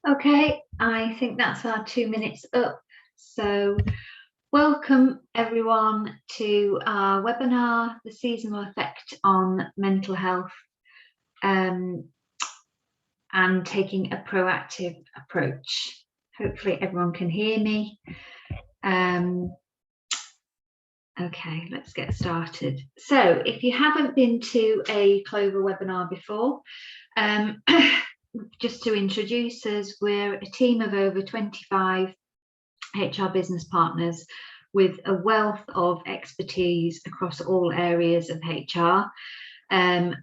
Okay, I think that's our 2 minutes up. So welcome everyone to our webinar, The Seasonal Effect on Mental Health and Taking a Proactive Approach. Hopefully everyone can hear me. Okay, let's get started. So if you haven't been to a Clover webinar before, just to introduce us, we're a team of over 25 HR business partners with a wealth of expertise across all areas of HR and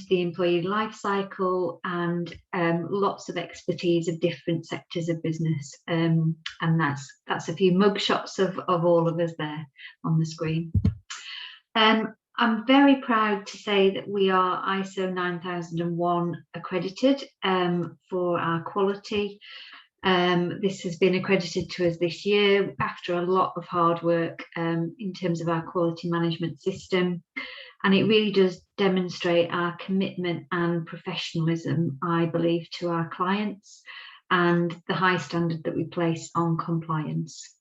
the employee life cycle, and lots of expertise of different sectors of business. And that's a few mugshots of all of us there on the screen. I'm very proud to say that we are ISO 9001 accredited for our quality. This has been accredited to us this year after a lot of hard work in terms of our quality management system, and it really does demonstrate our commitment and professionalism, I believe, to our clients and the high standard that we place on compliance.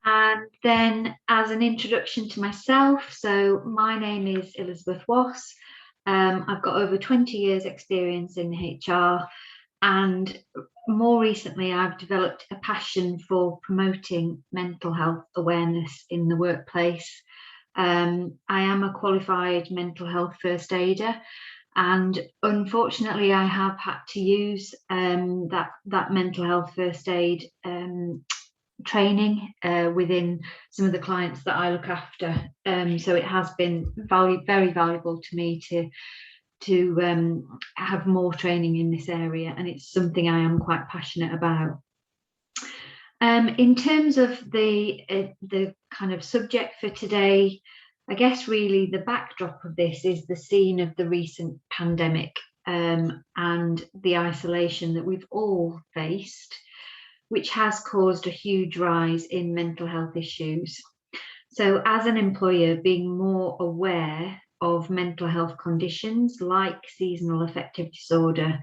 And then, as an introduction to myself, so my name is Elizabeth Wass. I've got over 20 years experience in HR, and more recently I've developed a passion for promoting mental health awareness in the workplace. I am a qualified mental health first aider, and unfortunately I have had to use that mental health first aid training within some of the clients that I look after. So it has been very valuable to me to have more training in this area, and it's something I am quite passionate about. In terms of the kind of subject for today, I guess really the backdrop of this is the scene of the recent pandemic and the isolation that we've all faced, which has caused a huge rise in mental health issues. So as an employer, being more aware of mental health conditions like seasonal affective disorder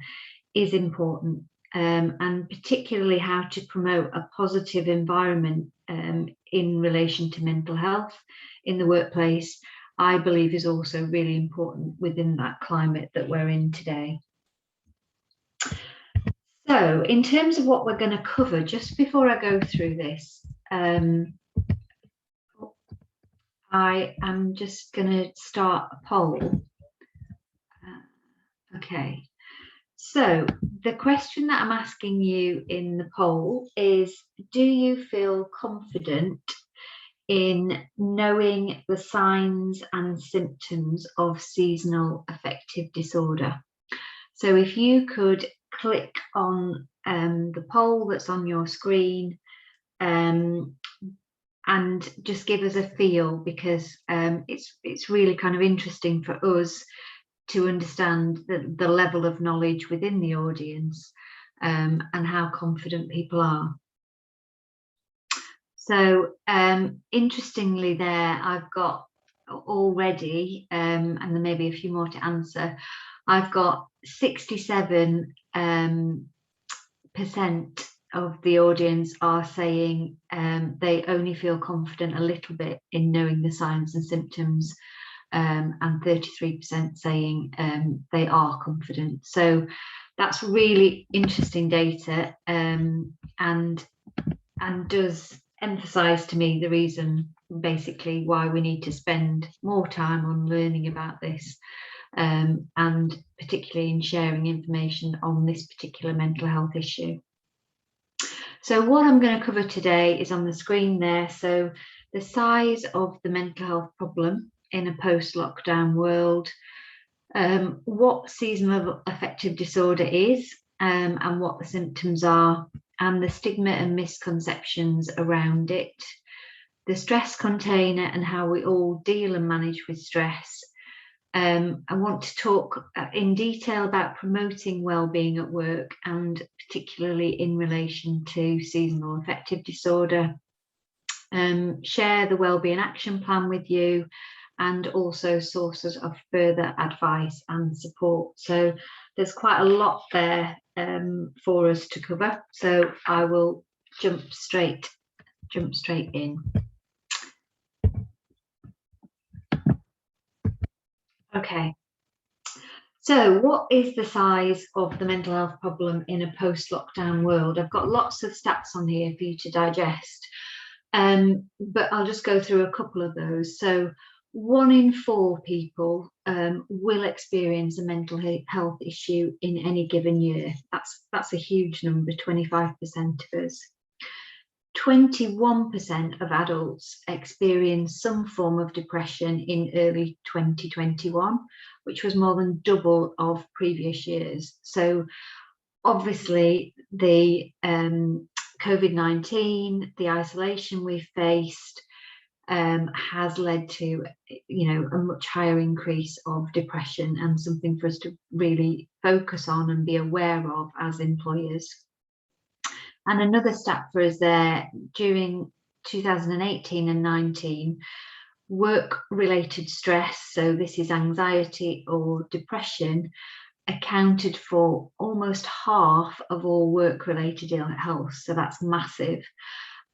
is important, and particularly how to promote a positive environment in relation to mental health in the workplace, I believe is also really important within that climate that we're in today. So in terms of what we're going to cover, just before I go through this, I am just going to start a poll. Okay, so the question that I'm asking you in the poll is, do you feel confident in knowing the signs and symptoms of seasonal affective disorder? So if you could click on the poll that's on your screen and just give us a feel, because it's really kind of interesting for us to understand the level of knowledge within the audience and how confident people are. So interestingly there, I've got already, and there may be a few more to answer, I've got 67% of the audience are saying they only feel confident a little bit in knowing the signs and symptoms, and 33% saying they are confident. So that's really interesting data, and does emphasize to me the reason basically why we need to spend more time on learning about this, and particularly in sharing information on this particular mental health issue. So what I'm going to cover today is on the screen there. So the size of the mental health problem in a post-lockdown world, what seasonal affective disorder is, and what the symptoms are, and the stigma and misconceptions around it, the stress container and how we all deal and manage with stress. I want to talk in detail about promoting wellbeing at work, and particularly in relation to seasonal affective disorder. Share the wellbeing action plan with you, and also sources of further advice and support. So there's quite a lot there for us to cover. So I will jump straight in. Okay. So what is the size of the mental health problem in a post-lockdown world? I've got lots of stats on here for you to digest, but I'll just go through a couple of those. So 1 in 4 people will experience a mental health issue in any given year. That's a huge number, 25% of us. 21% of adults experienced some form of depression in early 2021, which was more than double of previous years. So obviously the COVID-19, the isolation we've faced, has led to, a much higher increase of depression, and something for us to really focus on and be aware of as employers. And another stat for us there, during 2018 and 19, work-related stress, so this is anxiety or depression, accounted for almost half of all work-related ill health, so that's massive,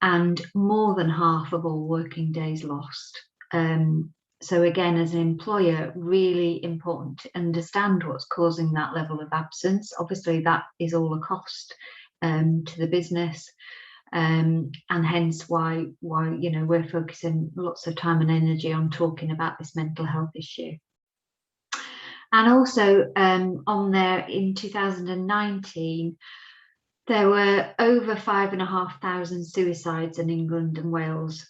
and more than half of all working days lost. So again, as an employer, really important to understand what's causing that level of absence. Obviously, that is all a cost to the business, and hence why we're focusing lots of time and energy on talking about this mental health issue. And also on there in 2019, there were over 5,500 suicides in England and Wales,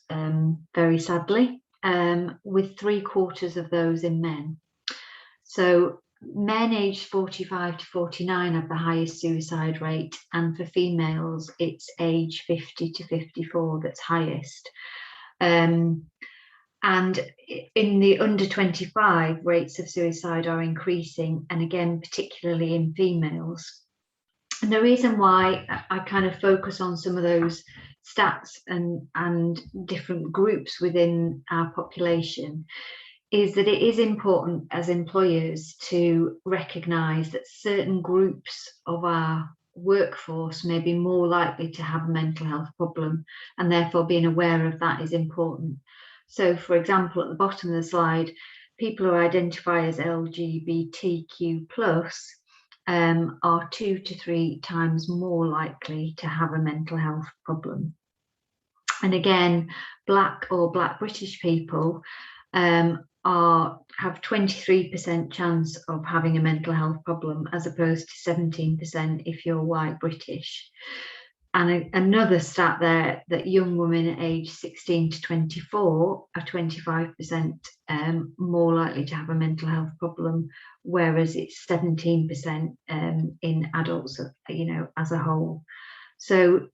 very sadly, with 3/4 of those in men. So men aged 45 to 49 have the highest suicide rate, and for females it's age 50 to 54 that's highest. And in the under 25, rates of suicide are increasing, and again particularly in females. And the reason why I kind of focus on some of those stats and different groups within our population is that it is important as employers to recognise that certain groups of our workforce may be more likely to have a mental health problem, and therefore being aware of that is important. So, for example, at the bottom of the slide, people who identify as LGBTQ+, are 2 to 3 times more likely to have a mental health problem. And again, Black or Black British people have 23% chance of having a mental health problem, as opposed to 17% if you're white British. And another stat there, that young women aged 16 to 24 are 25% more likely to have a mental health problem, whereas it's 17% in adults, as a whole. So,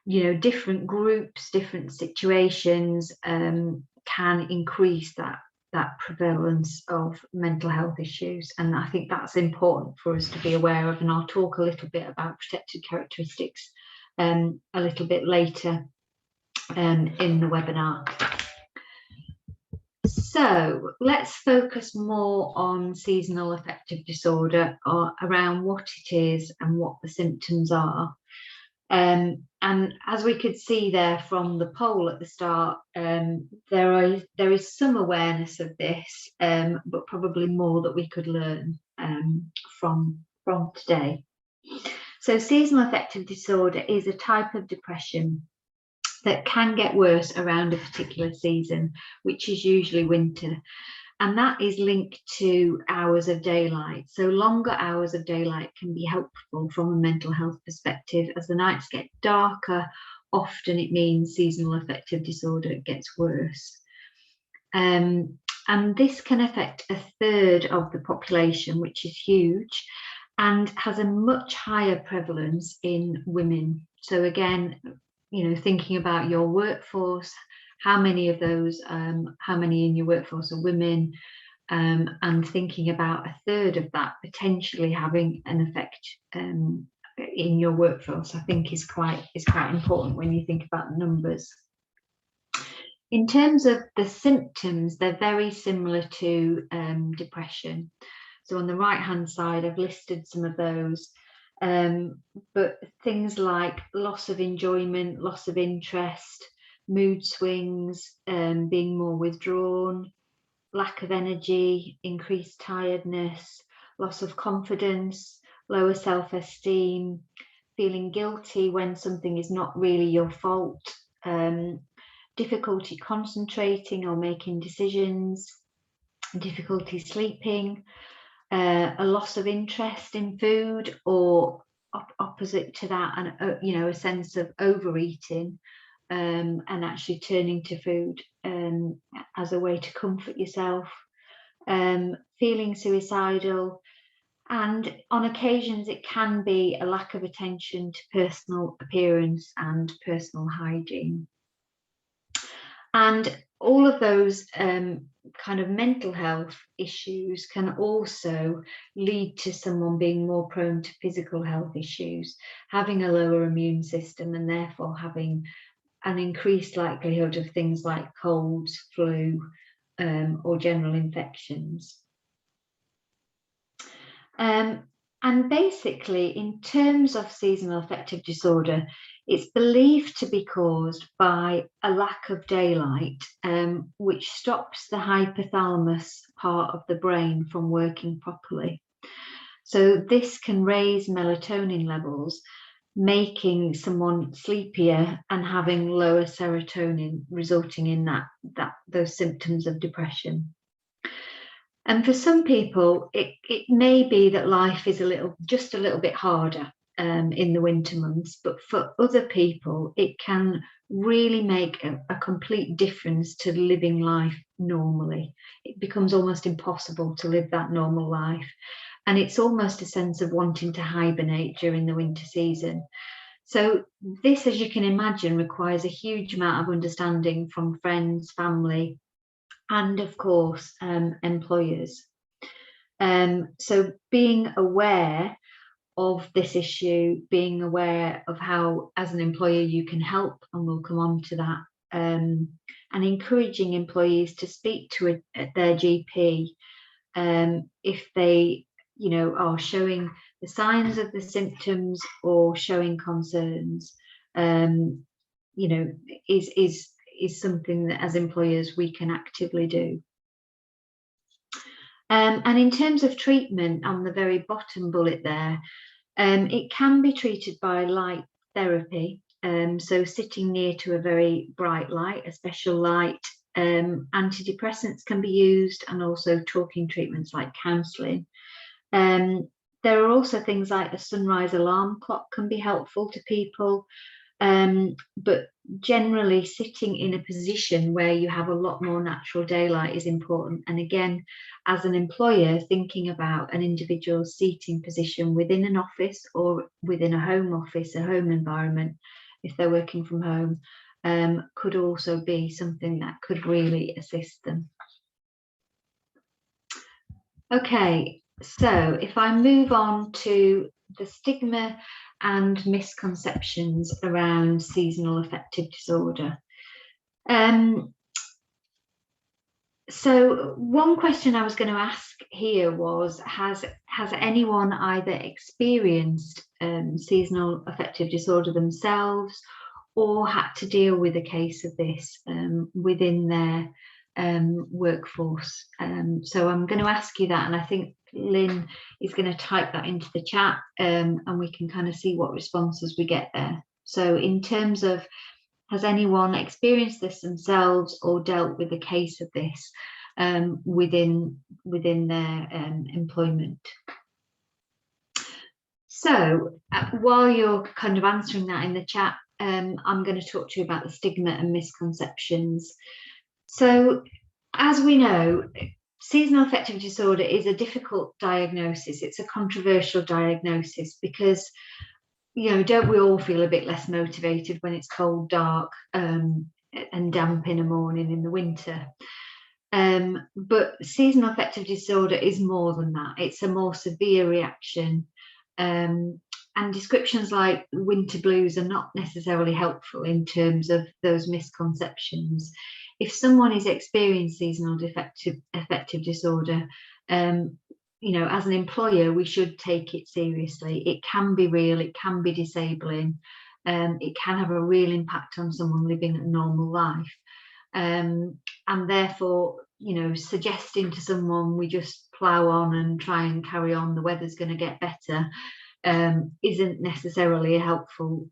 different groups, different situations can increase that prevalence of mental health issues, and I think that's important for us to be aware of. And I'll talk a little bit about protected characteristics a little bit later in the webinar. So let's focus more on seasonal affective disorder, or around what it is and what the symptoms are. And as we could see there from the poll at the start, there is some awareness of this, but probably more that we could learn from today. So seasonal affective disorder is a type of depression that can get worse around a particular season, which is usually winter. And that is linked to hours of daylight. So longer hours of daylight can be helpful from a mental health perspective. As the nights get darker, often it means seasonal affective disorder gets worse. And this can affect 1/3 of the population, which is huge, and has a much higher prevalence in women. So again, thinking about your workforce, how many of those, how many in your workforce are women, and thinking about 1/3 of that potentially having an effect in your workforce, I think is quite important when you think about numbers. In terms of the symptoms, they're very similar to depression. So on the right-hand side, I've listed some of those. But things like loss of enjoyment, loss of interest, mood swings, being more withdrawn, lack of energy, increased tiredness, loss of confidence, lower self-esteem, feeling guilty when something is not really your fault, difficulty concentrating or making decisions, difficulty sleeping, a loss of interest in food, or opposite to that, and a sense of overeating, and actually turning to food as a way to comfort yourself, feeling suicidal, and on occasions it can be a lack of attention to personal appearance and personal hygiene. And all of those kind of mental health issues can also lead to someone being more prone to physical health issues, having a lower immune system, and therefore having an increased likelihood of things like colds, flu, or general infections. And basically, in terms of seasonal affective disorder, it's believed to be caused by a lack of daylight, which stops the hypothalamus part of the brain from working properly. So this can raise melatonin levels, making someone sleepier and having lower serotonin, resulting in those symptoms of depression. And for some people, it may be that life is just a little bit harder in the winter months, but for other people, it can really make a complete difference to living life normally. It becomes almost impossible to live that normal life. And it's almost a sense of wanting to hibernate during the winter season. So this, as you can imagine, requires a huge amount of understanding from friends, family, and of course, employers. So being aware of this issue, being aware of how, as an employer, you can help, and we'll come on to that, and encouraging employees to speak to their GP if they, are showing the signs of the symptoms or showing concerns, is something that as employers we can actively do. And in terms of treatment, on the very bottom bullet there, it can be treated by light therapy, so sitting near to a very bright light, a special light. Antidepressants can be used, and also talking treatments like counselling. There are also things like a sunrise alarm clock can be helpful to people. But generally, sitting in a position where you have a lot more natural daylight is important. And again, as an employer, thinking about an individual's seating position within an office or within a home office, a home environment, if they're working from home, could also be something that could really assist them. Okay, so if I move on to the stigma and misconceptions around seasonal affective disorder. So one question I was going to ask here was, has anyone either experienced seasonal affective disorder themselves, or had to deal with a case of this within their workforce? So I'm going to ask you that, and I think Lynn is going to type that into the chat, and we can kind of see what responses we get there. So in terms of, has anyone experienced this themselves or dealt with a case of this within their employment? So while you're kind of answering that in the chat, I'm going to talk to you about the stigma and misconceptions. So as we know, seasonal affective disorder is a difficult diagnosis. It's a controversial diagnosis because, don't we all feel a bit less motivated when it's cold, dark, and damp in a morning in the winter? But seasonal affective disorder is more than that. It's a more severe reaction. And descriptions like winter blues are not necessarily helpful in terms of those misconceptions. if someone is experiencing seasonal affective disorder, you know, as an employer, we should take it seriously. It can be real, it can be disabling, it can have a real impact on someone living a normal life. And therefore, you know, suggesting to someone we just plough on and try and carry on, the weather's going to get better, isn't necessarily a helpful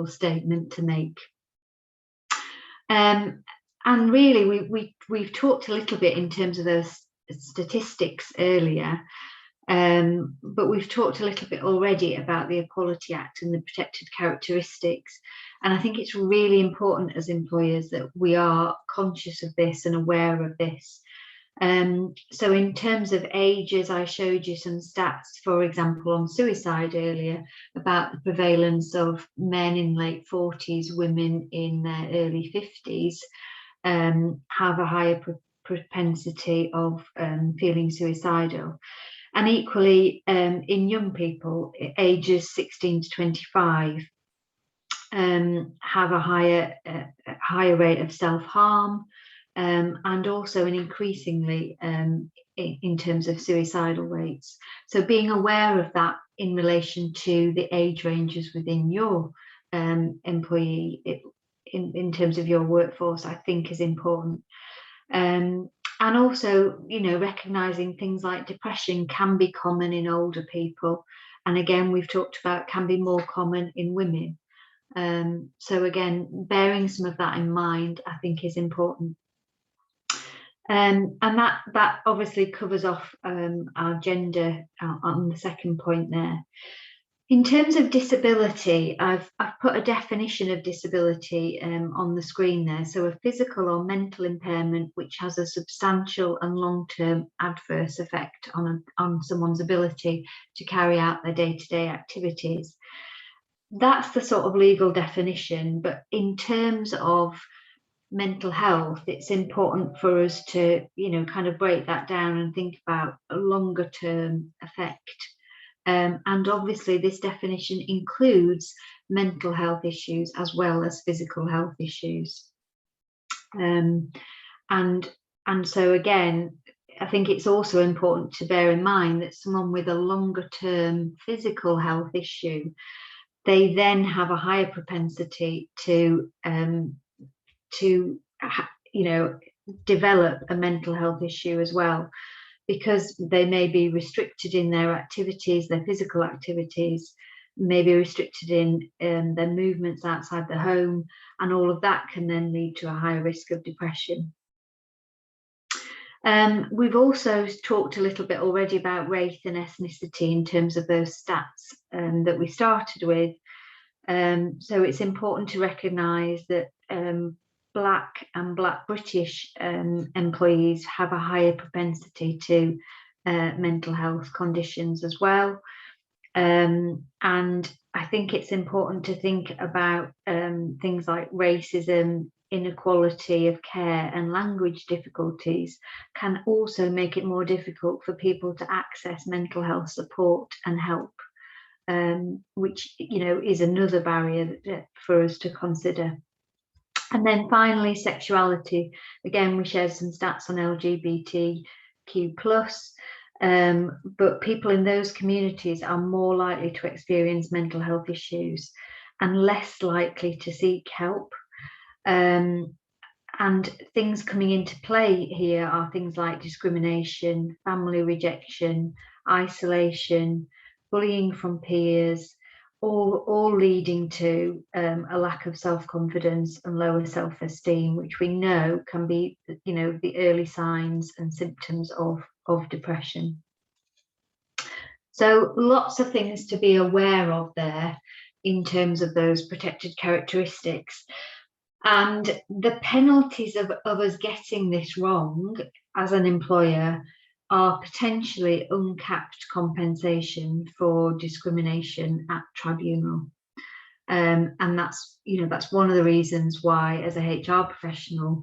statement to make. And really, we've talked a little bit in terms of those statistics earlier, but we've talked a little bit already about the Equality Act and the protected characteristics. And I think it's really important as employers that we are conscious of this and aware of this. So in terms of ages, I showed you some stats, for example, on suicide earlier, about the prevalence of men in late 40s, women in their early 50s have a higher propensity of feeling suicidal. And equally, in young people, ages 16 to 25, have a higher rate of self-harm, and also an increasingly in terms of suicidal rates. So being aware of that in relation to the age ranges within your employee, in terms of your workforce, I think is important. And also, you know, recognizing things like depression can be common in older people, and again, we've talked about can be more common in women. So again, bearing some of that in mind, I think, is important. And that obviously covers off our gender on the second point there. In terms of disability, I've put a definition of disability on the screen there. So a physical or mental impairment which has a substantial and long-term adverse effect on someone's ability to carry out their day-to-day activities. That's the sort of legal definition, but in terms of mental health, it's important for us to, you know, kind of break that down and think about a longer term effect. And obviously this definition includes mental health issues as well as physical health issues. And so again, I think it's also important to bear in mind that someone with a longer term physical health issue, they then have a higher propensity to you know, develop a mental health issue as well, because they may be restricted in their activities, their physical activities, may be restricted in their movements outside the home, and all of that can then lead to a higher risk of depression. We've also talked a little bit already about race and ethnicity in terms of those stats that we started with. So it's important to recognise that Black and Black British employees have a higher propensity to mental health conditions as well. And I think it's important to think about things like racism, inequality of care, and language difficulties can also make it more difficult for people to access mental health support and help, which, you know, is another barrier for us to consider. And then finally, sexuality. Again, we shared some stats on LGBTQ+, but people in those communities are more likely to experience mental health issues and less likely to seek help. And things coming into play here are things like discrimination, family rejection, isolation, bullying from peers, all leading to a lack of self-confidence and lower self-esteem, which we know can be, you know, the early signs and symptoms of depression. So lots of things to be aware of there in terms of those protected characteristics. And the penalties of us getting this wrong as an employer are potentially uncapped compensation for discrimination at tribunal. And that's, you know, that's one of the reasons why, as a HR professional,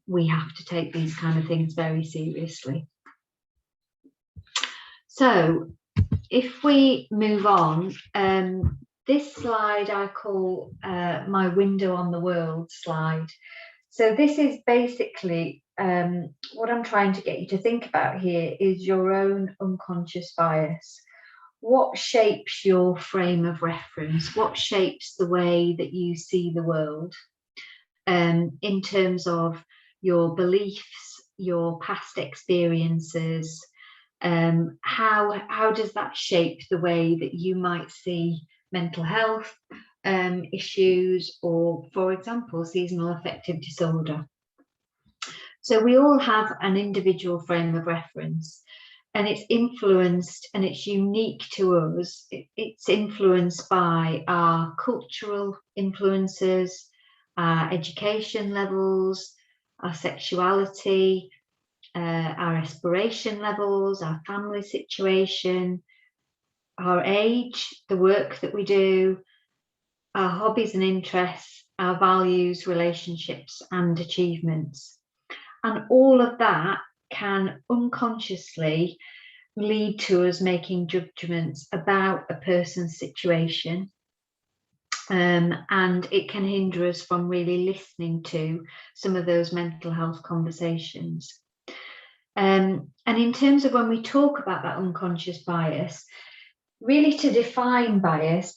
we have to take these kind of things very seriously. So if we move on, this slide I call my window on the world slide. So this is basically what I'm trying to get you to think about here is your own unconscious bias. What shapes your frame of reference? What shapes the way that you see the world, in terms of your beliefs, your past experiences? How does that shape the way that you might see mental health issues, or, for example, seasonal affective disorder? So we all have an individual frame of reference, and it's influenced, and it's unique to us. It's influenced by our cultural influences, our education levels, our sexuality, our aspiration levels, our family situation, our age, the work that we do, our hobbies and interests, our values, relationships, and achievements. And all of that can unconsciously lead to us making judgments about a person's situation. And it can hinder us from really listening to some of those mental health conversations. And in terms of when we talk about that unconscious bias, really to define bias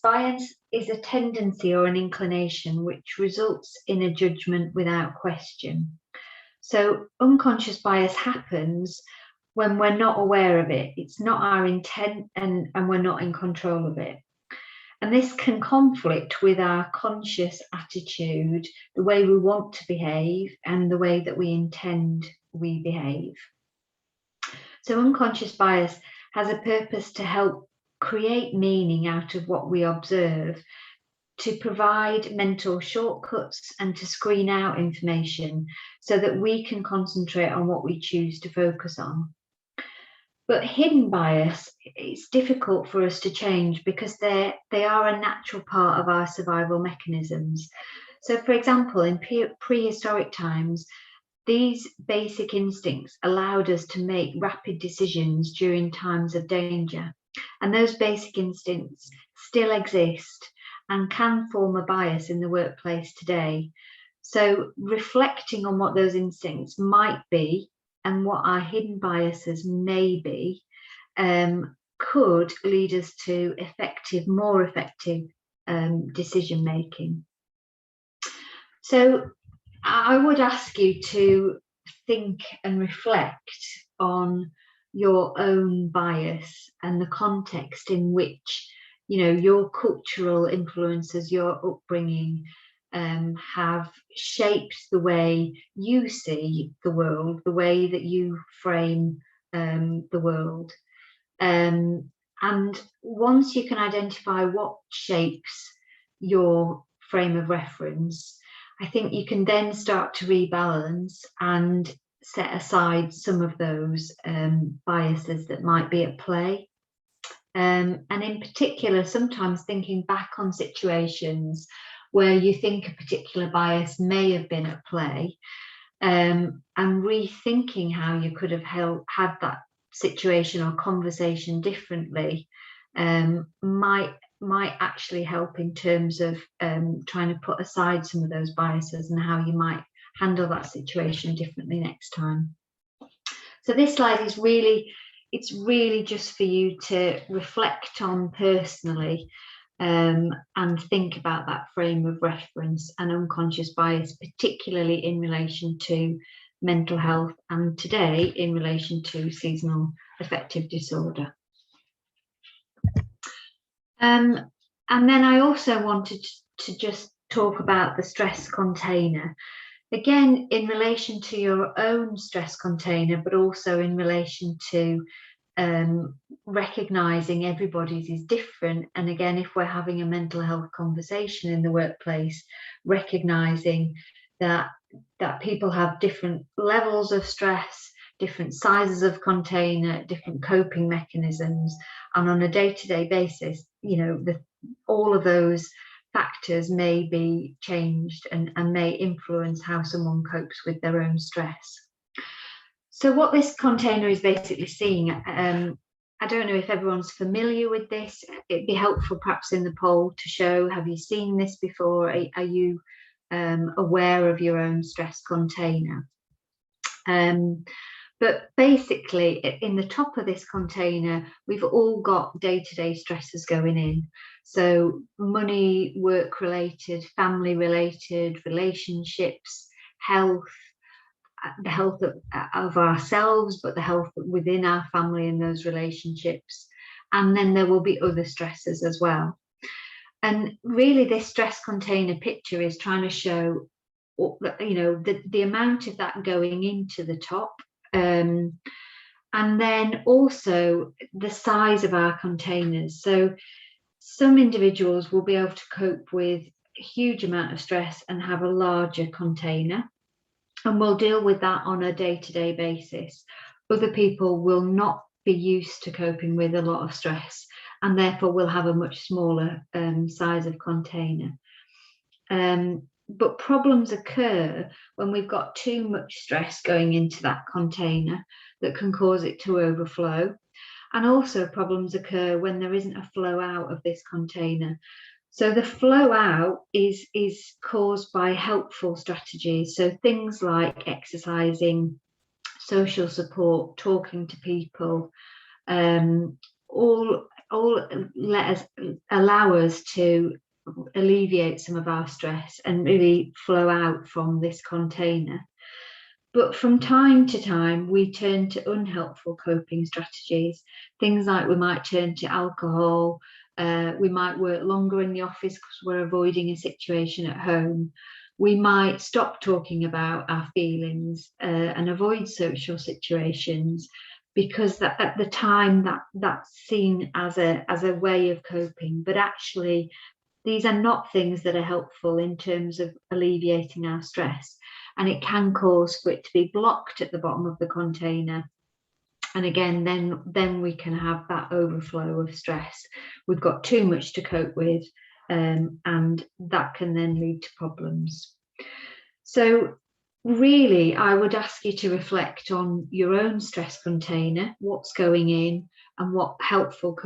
is a tendency or an inclination which results in a judgment without question. So unconscious bias happens when we're not aware of it. It's not our intent, and we're not in control of it. And this can conflict with our conscious attitude, the way we want to behave, and the way that we intend we behave. So unconscious bias has a purpose to help create meaning out of what we observe, to provide mental shortcuts, and to screen out information so that we can concentrate on what we choose to focus on. But hidden bias, it's difficult for us to change because they are a natural part of our survival mechanisms. So, for example, in prehistoric times, these basic instincts allowed us to make rapid decisions during times of danger. And those basic instincts still exist and can form a bias in the workplace today. So reflecting on what those instincts might be and what our hidden biases may be could lead us to more effective decision making. So I would ask you to think and reflect on your own bias and the context in which, your cultural influences, your upbringing, have shaped the way you see the world, the way that you frame the world. And once you can identify what shapes your frame of reference, I think you can then start to rebalance and set aside some of those biases that might be at play. And in particular, sometimes thinking back on situations where you think a particular bias may have been at play, and rethinking how you could have had that situation or conversation differently, might actually help in terms of trying to put aside some of those biases and how you might handle that situation differently next time. So this slide is really just for you to reflect on personally, and think about that frame of reference and unconscious bias, particularly in relation to mental health, and today in relation to seasonal affective disorder. And then I also wanted to just talk about the stress container, again in relation to your own stress container, but also in relation to recognizing everybody's is different. And again, if we're having a mental health conversation in the workplace, recognizing that people have different levels of stress, different sizes of container, different coping mechanisms, and on a day-to-day basis, all of those factors may be changed and may influence how someone copes with their own stress. So what this container is basically seeing, I don't know if everyone's familiar with this. It'd be helpful perhaps in the poll to show, have you seen this before? Are you aware of your own stress container. But basically, in the top of this container, we've all got day-to-day stresses going in. So money, work-related, family-related, relationships, health, the health of ourselves, but the health within our family and those relationships. And then there will be other stresses as well. And really, this stress container picture is trying to show, the amount of that going into the top. And then also the size of our containers. So some individuals will be able to cope with a huge amount of stress and have a larger container, and we'll deal with that on a day-to-day basis. Other people will not be used to coping with a lot of stress, and therefore will have a much smaller size of container. But problems occur when we've got too much stress going into that container that can cause it to overflow. And also problems occur when there isn't a flow out of this container. So the flow out is caused by helpful strategies. So things like exercising, social support, talking to people, all allow us to alleviate some of our stress and really flow out from this container. But from time to time, we turn to unhelpful coping strategies. Things like we might turn to alcohol, we might work longer in the office because we're avoiding a situation at home. We might stop talking about our feelings and avoid social situations, because that at the time that's seen as a way of coping. But actually, these are not things that are helpful in terms of alleviating our stress, and it can cause for it to be blocked at the bottom of the container. And again, then we can have that overflow of stress. We've got too much to cope with, and that can then lead to problems. So really, I would ask you to reflect on your own stress container, what's going in, and what helpful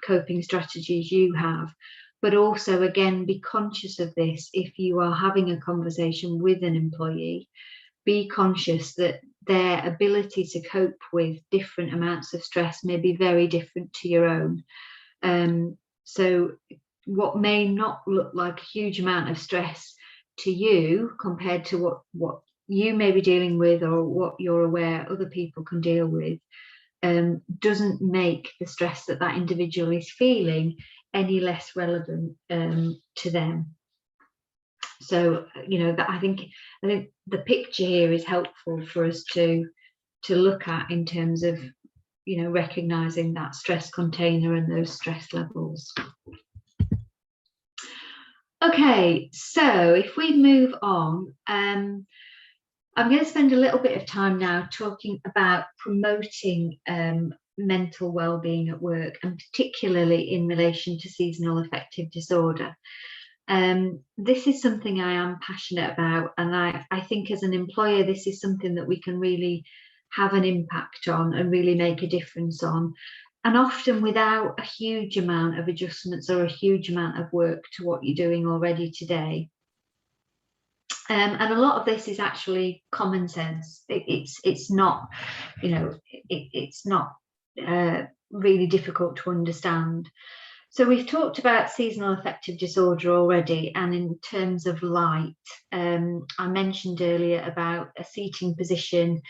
coping strategies you have. But also, again, be conscious of this. If you are having a conversation with an employee, be conscious that their ability to cope with different amounts of stress may be very different to your own. So what may not look like a huge amount of stress to you compared to what you may be dealing with, or what you're aware other people can deal with, doesn't make the stress that individual is feeling any less relevant to them. So that I think the picture here is helpful for us to look at in terms of recognizing that stress container and those stress levels. Okay, so if we move on, I'm going to spend a little bit of time now talking about promoting mental well-being at work, and particularly in relation to seasonal affective disorder. This is something I am passionate about, and I think as an employer this is something that we can really have an impact on and really make a difference on, and often without a huge amount of adjustments or a huge amount of work to what you're doing already today. And a lot of this is actually common sense. It's not, it's not really difficult to understand. So we've talked about seasonal affective disorder already, and in terms of light, I mentioned earlier about a seating position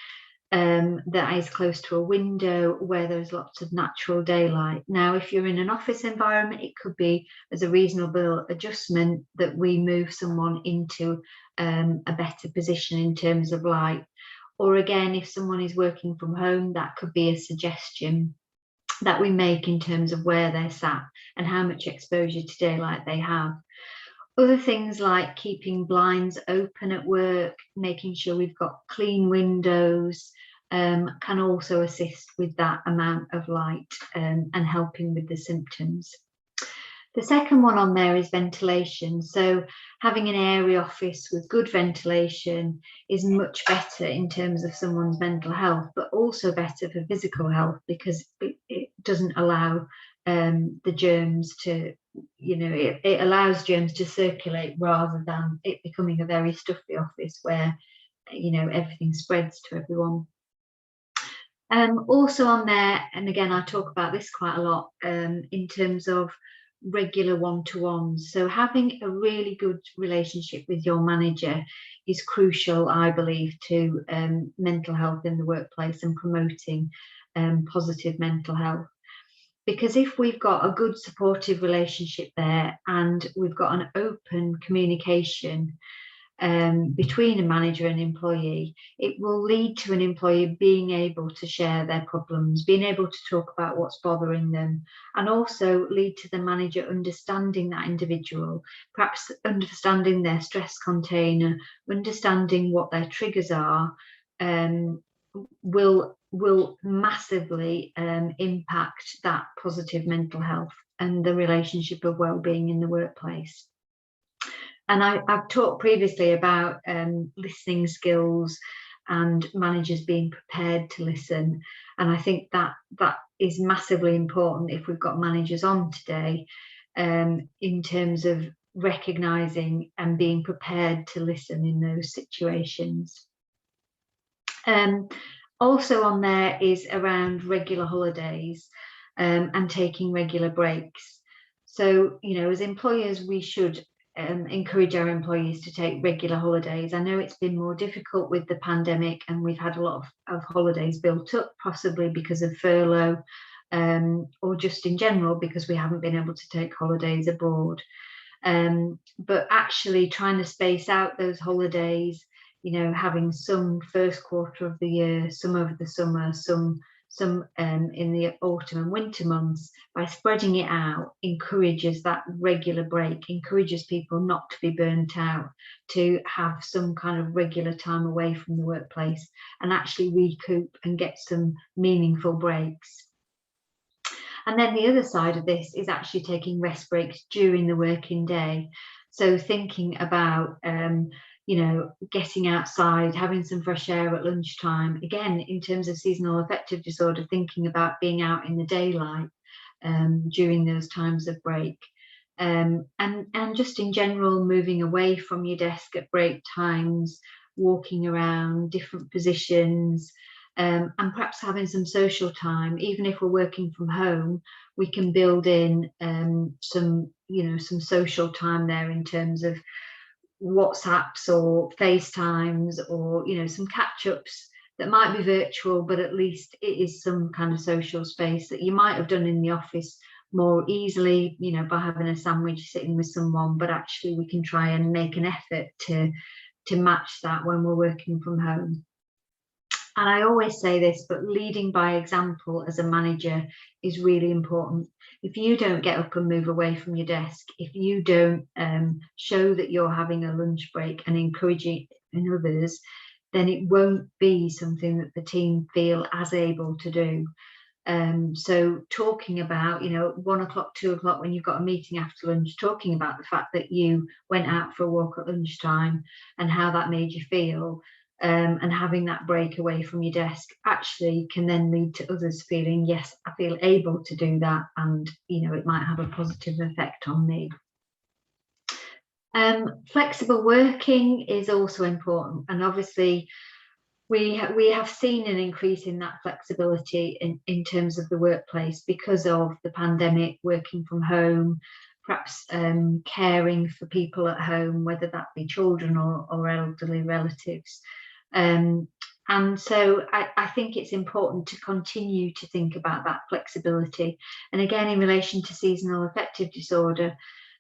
that is close to a window where there's lots of natural daylight. Now, if you're in an office environment, it could be as a reasonable adjustment that we move someone into a better position in terms of light. Or again, if someone is working from home, that could be a suggestion that we make in terms of where they're sat and how much exposure to daylight they have. Other things like keeping blinds open at work, making sure we've got clean windows, can also assist with that amount of light and helping with the symptoms. The second one on there is ventilation. So having an airy office with good ventilation is much better in terms of someone's mental health, but also better for physical health, because it doesn't allow the germs to, it allows germs to circulate rather than it becoming a very stuffy office where, everything spreads to everyone. Also on there, and again, I talk about this quite a lot, in terms of regular one-to-ones. So having a really good relationship with your manager is crucial, I believe, to mental health in the workplace and promoting positive mental health. Because if we've got a good supportive relationship there and we've got an open communication between a manager and employee, it will lead to an employee being able to share their problems, being able to talk about what's bothering them, and also lead to the manager understanding that individual, perhaps understanding their stress container, understanding what their triggers are, will massively impact that positive mental health and the relationship of well-being in the workplace. And I've talked previously about listening skills and managers being prepared to listen. And I think that is massively important if we've got managers on today, in terms of recognising and being prepared to listen in those situations. Also on there is around regular holidays and taking regular breaks. So, as employers, we should encourage our employees to take regular holidays. I know it's been more difficult with the pandemic, and we've had a lot of holidays built up, possibly because of furlough, or just in general because we haven't been able to take holidays abroad. But actually trying to space out those holidays, having some first quarter of the year, some over the summer, some in the autumn and winter months, by spreading it out, encourages that regular break, encourages people not to be burnt out, to have some kind of regular time away from the workplace and actually recoup and get some meaningful breaks. And then the other side of this is actually taking rest breaks during the working day. So thinking about getting outside, having some fresh air at lunchtime. Again, in terms of seasonal affective disorder, thinking about being out in the daylight during those times of break. And just in general, moving away from your desk at break times, walking around different positions, and perhaps having some social time. Even if we're working from home, we can build in some social time there in terms of WhatsApps or FaceTimes, or some catch-ups that might be virtual, but at least it is some kind of social space that you might have done in the office more easily, by having a sandwich, sitting with someone. But actually we can try and make an effort to match that when we're working from home. And I always say this, but leading by example as a manager is really important. If you don't get up and move away from your desk, if you don't show that you're having a lunch break and encouraging in others, then it won't be something that the team feel as able to do. So talking about, 1 o'clock, 2 o'clock, when you've got a meeting after lunch, talking about the fact that you went out for a walk at lunchtime and how that made you feel, and having that break away from your desk actually can then lead to others feeling, yes, I feel able to do that, and it might have a positive effect on me. Flexible working is also important, and obviously we have seen an increase in that flexibility in terms of the workplace because of the pandemic, working from home, perhaps caring for people at home, whether that be children or elderly relatives. And so I think it's important to continue to think about that flexibility. And again, in relation to seasonal affective disorder,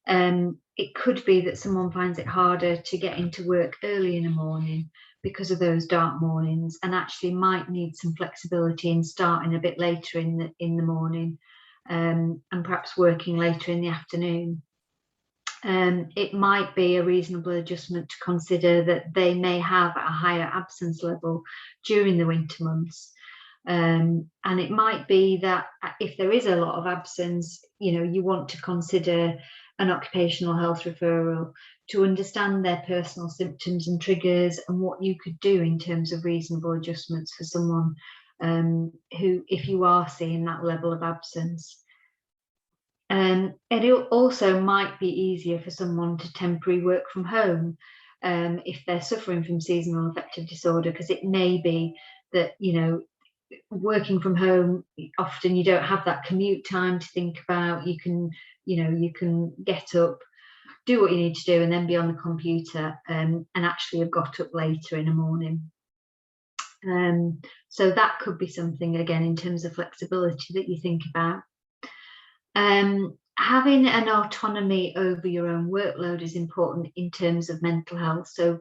it could be that someone finds it harder to get into work early in the morning because of those dark mornings, and actually might need some flexibility in starting a bit later in the morning, and perhaps working later in the afternoon. It might be a reasonable adjustment to consider that they may have a higher absence level during the winter months. And it might be that if there is a lot of absence, you want to consider an occupational health referral to understand their personal symptoms and triggers, and what you could do in terms of reasonable adjustments for someone who, if you are seeing that level of absence. It also might be easier for someone to temporarily work from home if they're suffering from seasonal affective disorder, because it may be that, working from home, often you don't have that commute time to think about. You can get up, do what you need to do, and then be on the computer and actually have got up later in the morning. So that could be something, again, in terms of flexibility, that you think about. Having an autonomy over your own workload is important in terms of mental health. So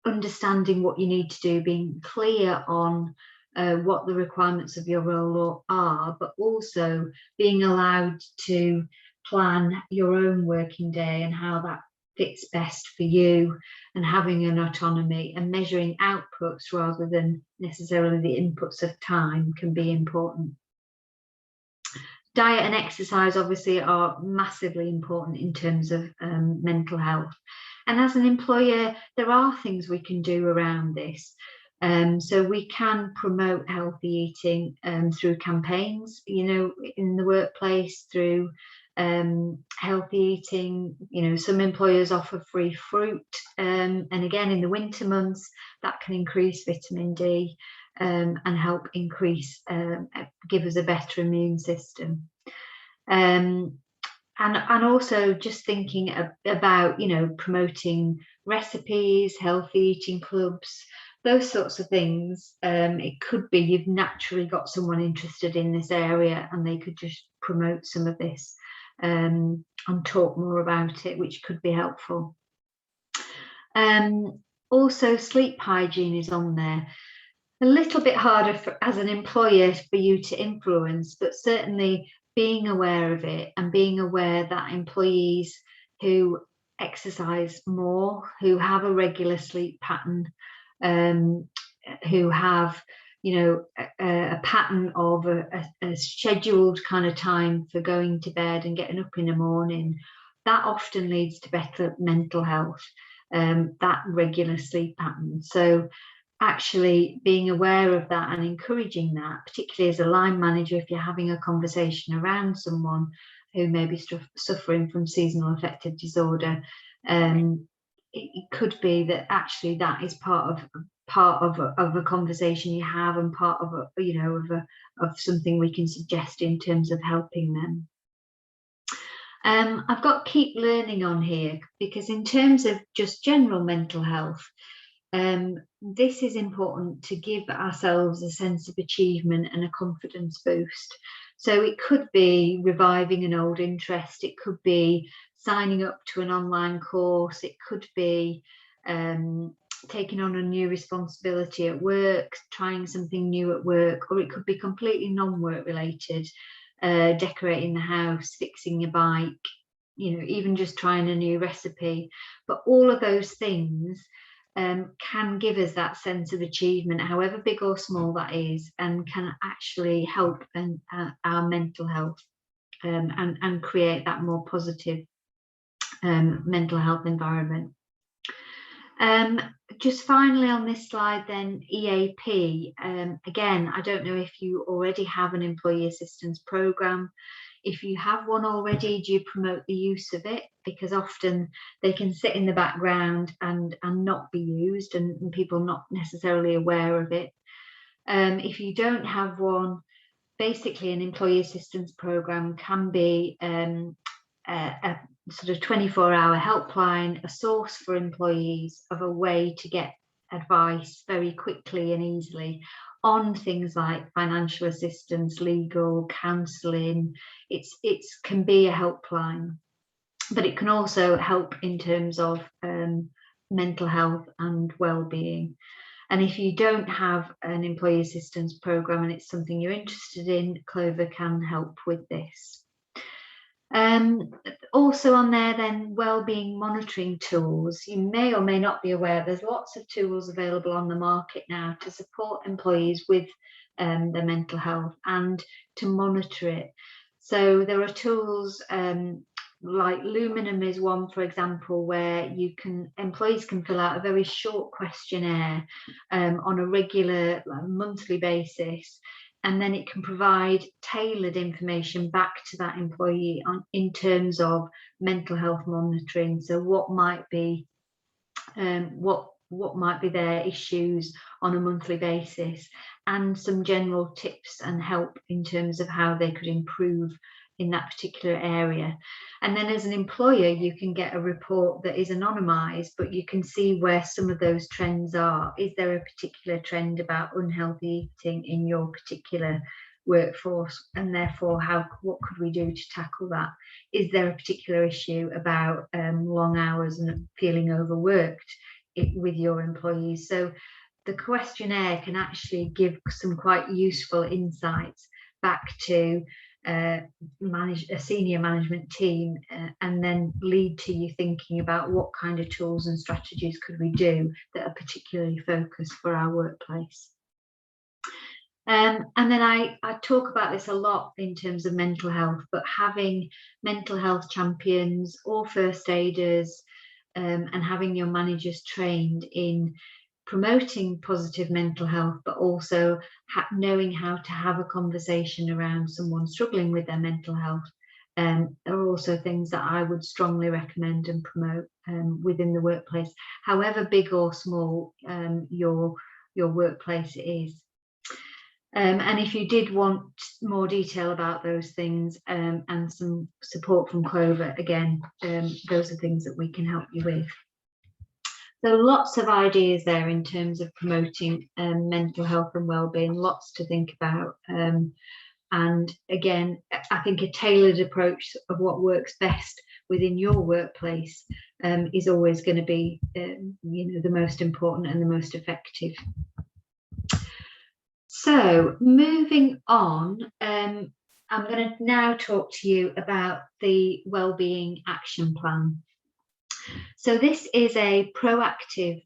understanding what you need to do, being clear on what the requirements of your role are, but also being allowed to plan your own working day and how that fits best for you, and having an autonomy and measuring outputs rather than necessarily the inputs of time can be important. Diet and exercise obviously are massively important in terms of mental health. And as an employer, there are things we can do around this. So we can promote healthy eating through campaigns, in the workplace, through healthy eating. Some employers offer free fruit. And again, in the winter months, that can increase vitamin D. And help increase, give us a better immune system. And also just thinking about, promoting recipes, healthy eating clubs, those sorts of things. It could be you've naturally got someone interested in this area and they could just promote some of this and talk more about it, which could be helpful. Also, sleep hygiene is on there. A little bit harder as an employer for you to influence, but certainly being aware of it and being aware that employees who exercise more, who have a regular sleep pattern, who have a pattern of a scheduled kind of time for going to bed and getting up in the morning, that often leads to better mental health, that regular sleep pattern. So actually being aware of that and encouraging that, particularly as a line manager, if you're having a conversation around someone who may be suffering from seasonal affective disorder, it could be that actually that is part of a conversation you have, and part of of something we can suggest in terms of helping them. I've got keep learning on here, because in terms of just general mental health, this is important to give ourselves a sense of achievement and a confidence boost. So it could be reviving an old interest, it could be signing up to an online course, it could be taking on a new responsibility at work, trying something new at work, or it could be completely non-work related, decorating the house, fixing your bike, even just trying a new recipe. But all of those things can give us that sense of achievement, however big or small that is, and can actually help our mental health and create that more positive mental health environment. Just finally on this slide then, EAP. Again, I don't know if you already have an employee assistance program. If you have one already, do you promote the use of it? Because often they can sit in the background and not be used, and people not necessarily aware of it. If you don't have one, basically an employee assistance program can be a sort of 24-hour helpline, a source for employees of a way to get advice very quickly and easily on things like financial assistance, legal, counselling. It can be a helpline, but it can also help in terms of mental health and well-being. And if you don't have an employee assistance program and it's something you're interested in, Clover can help with this. Also on there then, wellbeing monitoring tools. You may or may not be aware there's lots of tools available on the market now to support employees with their mental health and to monitor it. So there are tools like Luminum is one, for example, where employees can fill out a very short questionnaire on a regular monthly basis, and then it can provide tailored information back to that employee in terms of mental health monitoring. So what might be what might be their issues on a monthly basis, and some general tips and help in terms of how they could improve in that particular area. And then as an employer, you can get a report that is anonymized, but you can see where some of those trends are. Is there a particular trend about unhealthy eating in your particular workforce, and therefore what could we do to tackle that? Is there a particular issue about long hours and feeling overworked with your employees? So the questionnaire can actually give some quite useful insights back to a senior management team, and then lead to you thinking about what kind of tools and strategies could we do that are particularly focused for our workplace. And then I talk about this a lot in terms of mental health, but having mental health champions or first aiders, and having your managers trained in promoting positive mental health, but also knowing how to have a conversation around someone struggling with their mental health, are also things that I would strongly recommend and promote within the workplace, however big or small your workplace is. And if you did want more detail about those things, and some support from Clover, again, those are things that we can help you with. So lots of ideas there in terms of promoting mental health and wellbeing, lots to think about. And again, I think a tailored approach of what works best within your workplace is always going to be the most important and the most effective. So moving on, I'm going to now talk to you about the Wellbeing Action Plan. So this is a proactive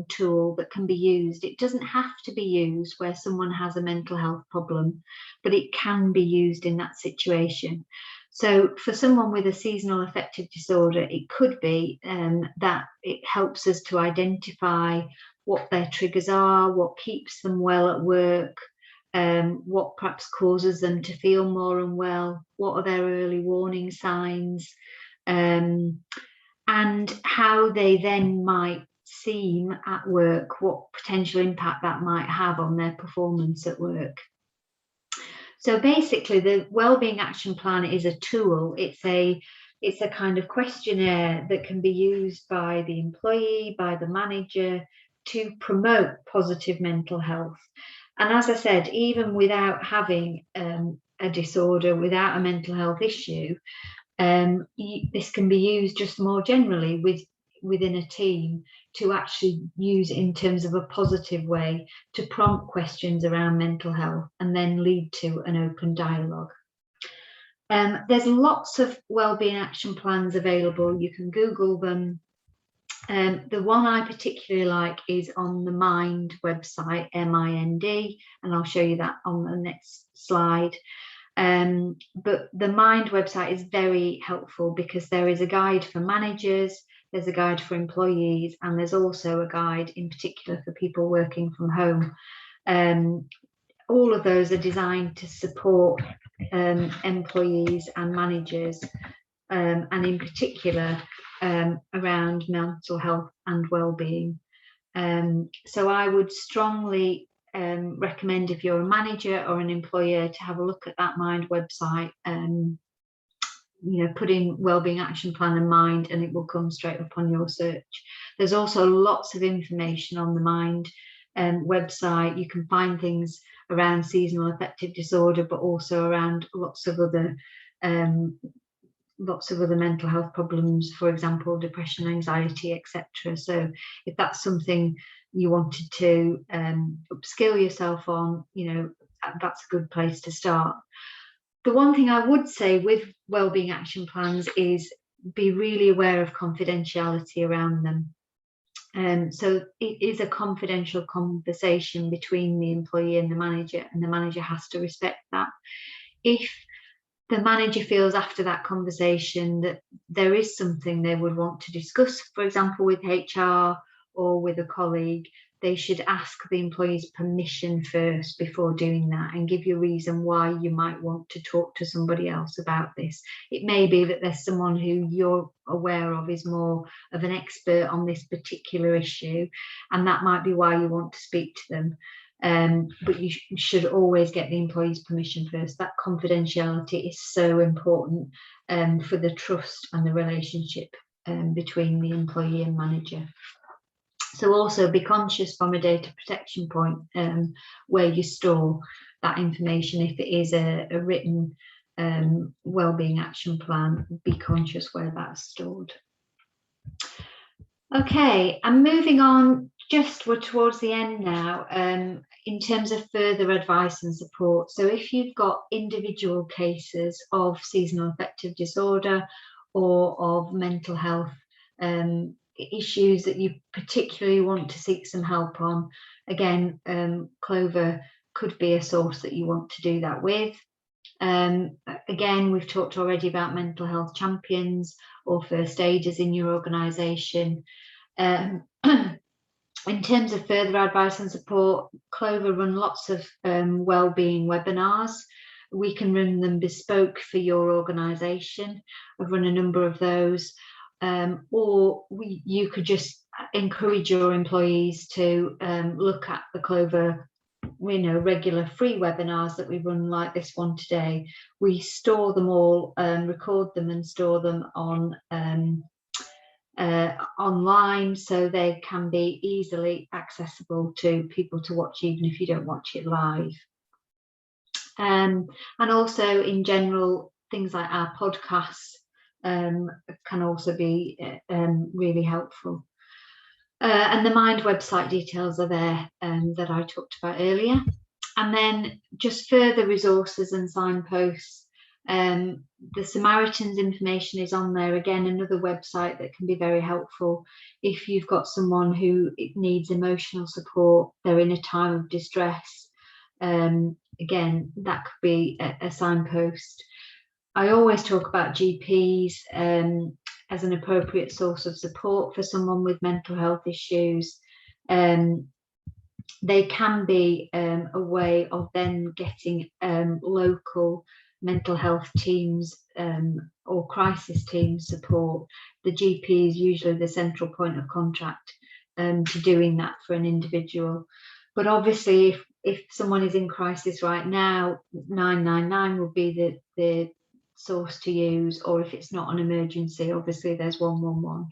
tool that can be used. It doesn't have to be used where someone has a mental health problem, but it can be used in that situation. So for someone with a seasonal affective disorder, it could be that it helps us to identify what their triggers are, what keeps them well at work, what perhaps causes them to feel more unwell, what are their early warning signs, and how they then might seem at work, what potential impact that might have on their performance at work. So basically, the Wellbeing Action Plan is a tool. It's a kind of questionnaire that can be used by the employee, by the manager, to promote positive mental health. And as I said, even without having a disorder, without a mental health issue, this can be used just more generally within a team to actually use in terms of a positive way to prompt questions around mental health and then lead to an open dialogue. There's lots of wellbeing action plans available. You can Google them. The one I particularly like is on the Mind website, MIND, and I'll show you that on the next slide. But the Mind website is very helpful because there is a guide for managers, there's a guide for employees, and there's also a guide in particular for people working from home. All of those are designed to support employees and managers, and in particular around mental health and well-being. So I would strongly recommend, if you're a manager or an employer, to have a look at that Mind website. Put in Wellbeing Action Plan and Mind, and it will come straight up on your search. There's also lots of information on the Mind website. You can find things around seasonal affective disorder, but also around lots of other mental health problems, for example, depression, anxiety, etc. So if that's something you wanted to upskill yourself on, that's a good place to start. The one thing I would say with wellbeing action plans is be really aware of confidentiality around them. So it is a confidential conversation between the employee and the manager has to respect that. If the manager feels after that conversation that there is something they would want to discuss, for example, with HR or with a colleague, they should ask the employee's permission first before doing that, and give you a reason why you might want to talk to somebody else about this. It may be that there's someone who you're aware of is more of an expert on this particular issue, and that might be why you want to speak to them. But you should always get the employee's permission first. That confidentiality is so important for the trust and the relationship between the employee and manager. So also be conscious from a data protection point where you store that information. If it is a written wellbeing action plan, be conscious where that's stored. Okay, I'm moving on, just we're towards the end now, in terms of further advice and support. So if you've got individual cases of seasonal affective disorder or of mental health issues that you particularly want to seek some help on, again, Clover could be a source that you want to do that with. Again, we've talked already about mental health champions or first aiders in your organisation. In terms of further advice and support, Clover run lots of wellbeing webinars. We can run them bespoke for your organisation. I've run a number of those. Or you could just encourage your employees to look at the Clover, regular free webinars that we run, like this one today. We store them all, record them and store them on online, so they can be easily accessible to people to watch, even if you don't watch it live. And also in general, things like our podcasts can also be really helpful. And the Mind website details are there that I talked about earlier. And then just further resources and signposts. The Samaritans information is on there, again, another website that can be very helpful if you've got someone who needs emotional support, they're in a time of distress. Again, that could be a signpost. I always talk about GPs as an appropriate source of support for someone with mental health issues. They can be a way of then getting local mental health teams or crisis teams support. The GP is usually the central point of contact to doing that for an individual. But obviously, if someone is in crisis right now, 999 would be the source to use, or if it's not an emergency, obviously there's 111.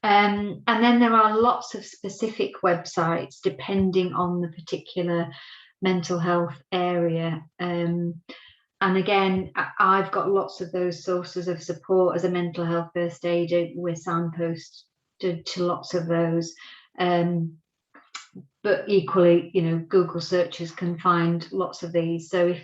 And then there are lots of specific websites depending on the particular mental health area. And again, I've got lots of those sources of support as a mental health first aider. We're signposted to lots of those. But equally, Google searches can find lots of these. So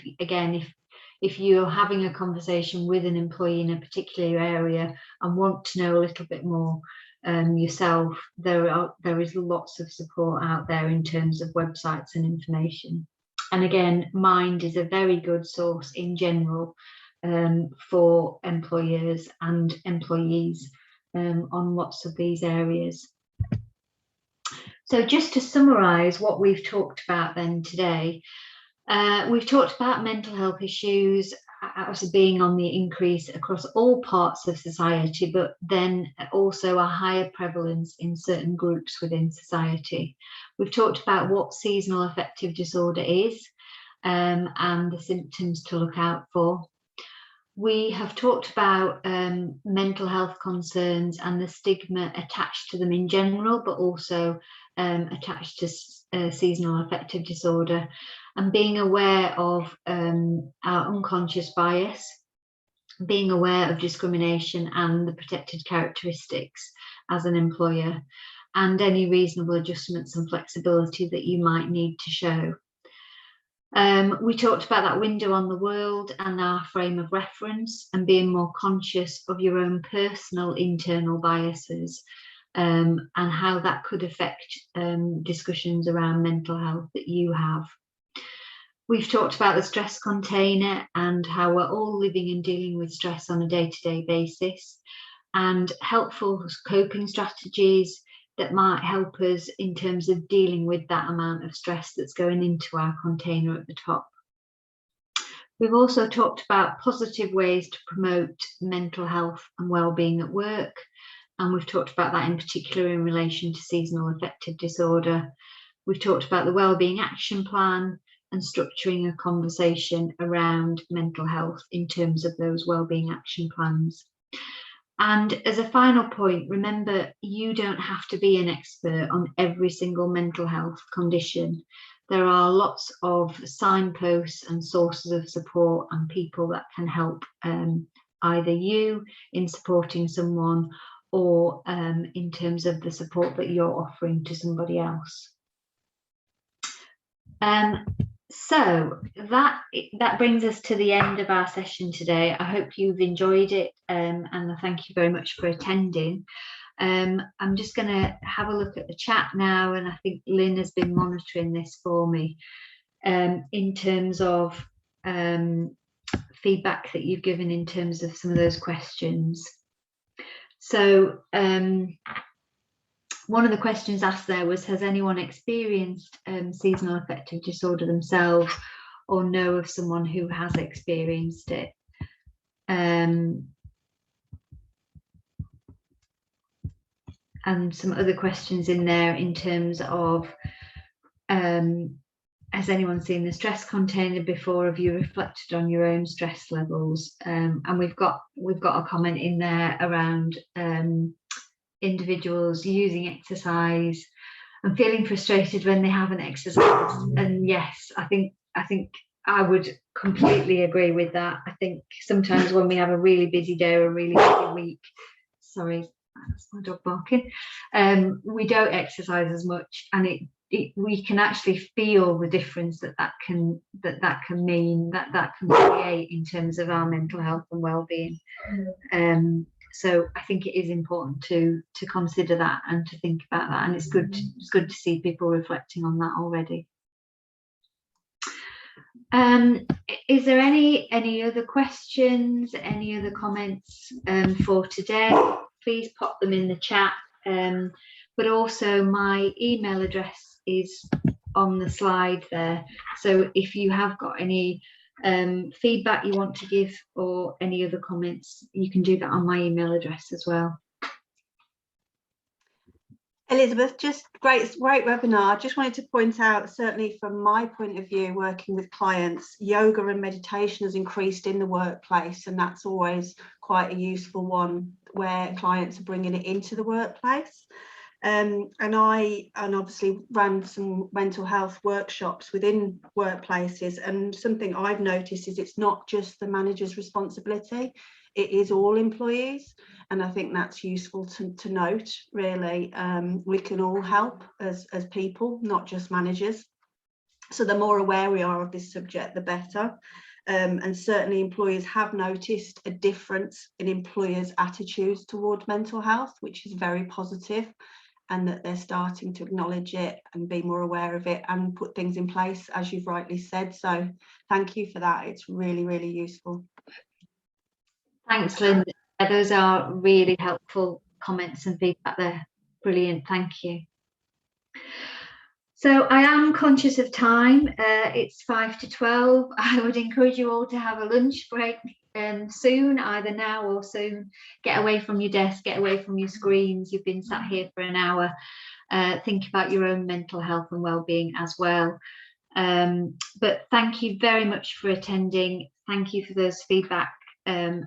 if you're having a conversation with an employee in a particular area and want to know a little bit more yourself, there is lots of support out there in terms of websites and information. And again, Mind is a very good source in general for employers and employees on lots of these areas. So just to summarise what we've talked about then today, we've talked about mental health issues as being on the increase across all parts of society, but then also a higher prevalence in certain groups within society. We've talked about what seasonal affective disorder is and the symptoms to look out for. We have talked about mental health concerns and the stigma attached to them in general, but also attached to seasonal affective disorder, and being aware of our unconscious bias, being aware of discrimination and the protected characteristics as an employer, and any reasonable adjustments and flexibility that you might need to show. We talked about that window on the world and our frame of reference, and being more conscious of your own personal internal biases and how that could affect discussions around mental health that you have. We've talked about the stress container and how we're all living and dealing with stress on a day-to-day basis, and helpful coping strategies, that might help us in terms of dealing with that amount of stress that's going into our container at the top. We've also talked about positive ways to promote mental health and well-being at work, and we've talked about that in particular in relation to seasonal affective disorder. We've talked about the Wellbeing Action Plan and structuring a conversation around mental health in terms of those wellbeing action plans. And as a final point, remember, you don't have to be an expert on every single mental health condition. There are lots of signposts and sources of support and people that can help either you in supporting someone or in terms of the support that you're offering to somebody else. So that brings us to the end of our session today. I hope you've enjoyed it, and I thank you very much for attending. I'm just going to have a look at the chat now, and I think Lynn has been monitoring this for me in terms of feedback that you've given in terms of some of those questions. So one of the questions asked there was, has anyone experienced seasonal affective disorder themselves or know of someone who has experienced it? And some other questions in there in terms of, has anyone seen the stress container before? Have you reflected on your own stress levels? And we've got a comment in there around individuals using exercise and feeling frustrated when they haven't exercised. And yes, I think I would completely agree with that. I think sometimes when we have a really busy day or a really busy week, sorry, that's my dog barking, we don't exercise as much, and we can actually feel the difference that can mean, that can create in terms of our mental health and well-being. So I think it is important to consider that and to think about that, and it's good to see people reflecting on that already. Is there any other questions, any other comments for today? Please pop them in the chat, but also my email address is on the slide there, so if you have got any feedback you want to give or any other comments, you can do that on my email address as well. Elizabeth, just great webinar. I just wanted to point out, certainly from my point of view, working with clients, yoga and meditation has increased in the workplace, and that's always quite a useful one where clients are bringing it into the workplace. And I obviously ran some mental health workshops within workplaces, and something I've noticed is it's not just the manager's responsibility, it is all employees, and I think that's useful to note, really. We can all help as people, not just managers. So the more aware we are of this subject, the better. And certainly employers have noticed a difference in employers' attitudes towards mental health, which is very positive, and that they're starting to acknowledge it and be more aware of it and put things in place, as you've rightly said. So thank you for that. It's really, really useful. Thanks, Lynn. Those are really helpful comments and feedback there. Brilliant, thank you. So I am conscious of time. It's 5 to 12. I would encourage you all to have a lunch break soon, either now or soon. Get away from your desk, get away from your screens. You've been sat here for an hour. Think about your own mental health and well-being as well. But thank you very much for attending. Thank you for those feedback and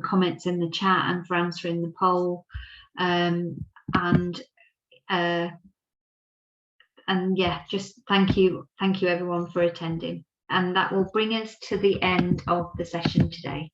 comments in the chat, and for answering the poll. And yeah, just thank you everyone for attending, and that will bring us to the end of the session today.